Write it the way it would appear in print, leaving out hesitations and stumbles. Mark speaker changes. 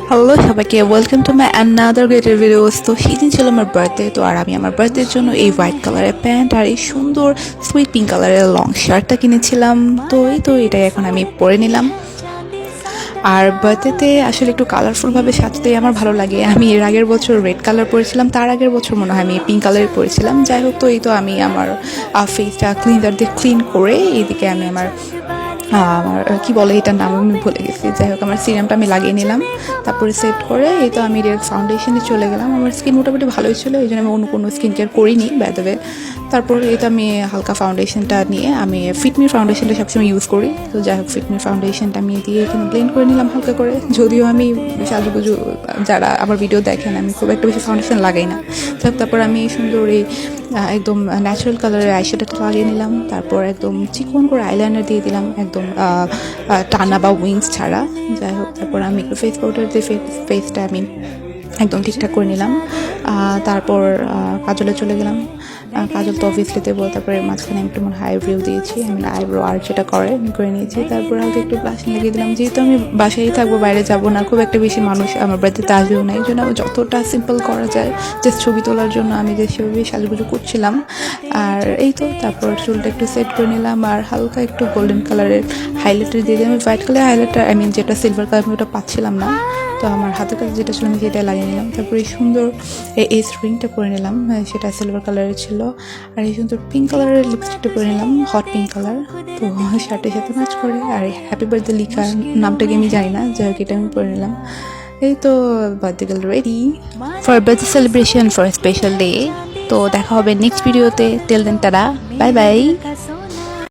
Speaker 1: Hello সবাইকে, welcome to my another greater videos. তো সেদিন ছিল আমার বার্থডে, তো আর আমি আমার বার্থডের জন্য এই হোয়াইট কালারের প্যান্ট আর এই সুন্দর সুইট পিঙ্ক কালারের লং শার্টটা কিনেছিলাম। তো এটাই এখন আমি পরে নিলাম। আর বার্থডেতে আসলে একটু কালারফুলভাবে সাজতেই আমার ভালো লাগে। আমি এর আগের বছর রেড কালার পরেছিলাম, তার আগের বছর মনে হয় আমি পিঙ্ক কালারে পরেছিলাম। যাই হোক, তো আমি আমার ফেসটা ক্লিনজার দিয়ে ক্লিন করে এইদিকে আমি আমার আমার কি বলে এটার নাম আমি ভুলে গেছি। যাই হোক, আমার সিরামটা আমি লাগিয়ে নিলাম, তারপরে সেট করে আমি ডিরেক্ট ফাউন্ডেশনে চলে গেলাম। আমার স্কিন মোটামুটি ভালোই ছিল, এই জন্য আমি অন্য কোনো স্কিন কেয়ার করিনি বাই দ্য ওয়ে। তারপর আমি হালকা ফাউন্ডেশনটা নিয়ে আমি ফিটমির ফাউন্ডেশনটা সবসময় ইউজ করি। তো যাই হোক, ফিটমির ফাউন্ডেশনটা আমি দিয়ে এখানে ব্লেন্ড করে নিলাম হালকা করে। যদিও আমি সাজুগুজু যারা আমার ভিডিও দেখেন, আমি খুব একটা বেশি ফাউন্ডেশন লাগাই না। তারপর আমি সুন্দর এই একদম ন্যাচারাল কালারের আইশ্যাডোটা লাগিয়ে নিলাম। তারপর একদম চিকন করে আইলাইনার দিয়ে দিলাম, একদম টানা বা উইংস ছাড়া। যাই হোক, তারপর আমি একটু ফেস পাউডার দিয়ে ফেসটা আমি একদম ঠিকঠাক করে নিলাম। তারপর কাজলে চলে গেলাম। কাজল তো অবভিয়াসলি দেবো। তারপরে মাঝখানে আমি একটু আইব্রো দিয়েছি, আমি আইব্রো আর যেটা করে নিয়েছি। তারপর হালকা একটু ব্লাশিং লাগিয়ে দিলাম। যেহেতু আমি বাসায় থাকবো, বাইরে যাবো না, খুব একটা বেশি মানুষ আমার বাড়িতে আসবেও না, এই জন্য যতটা সিম্পল করা যায় জাস্ট ছবি তোলার জন্য আমি যে সেভাবে সাজুগুজু করছিলাম। আর তারপর চুলটা একটু সেট করে নিলাম আর হালকা একটু গোল্ডেন কালারের হাইলাইটার দিয়ে দিলাম। হোয়াইট কালারের হাইলাইটার যেটা সিলভার কালার আমি ওটা পাচ্ছিলাম না, তো আমার হাতের কাছে যেটা ছিল আমি সেটা লাগিয়ে নিলাম। তারপরে এই সুন্দর এই রিংটা পরে নিলাম, সেটা সিলভার কালারের ছিল। আর এই সুন্দর পিঙ্ক কালারের লিপস্টিকটা পরে নিলাম, হট পিঙ্ক কালার। তো শার্টের সাথে ম্যাচ করে। আর হ্যাপি বার্থডে লিখা নামটাকে আমি জানি না, যাই হোক এটা আমি পরে নিলাম। Birthday girl ready for birthday celebration for special day. তো দেখা হবে নেক্সট ভিডিওতে। Till then, tata, bye by.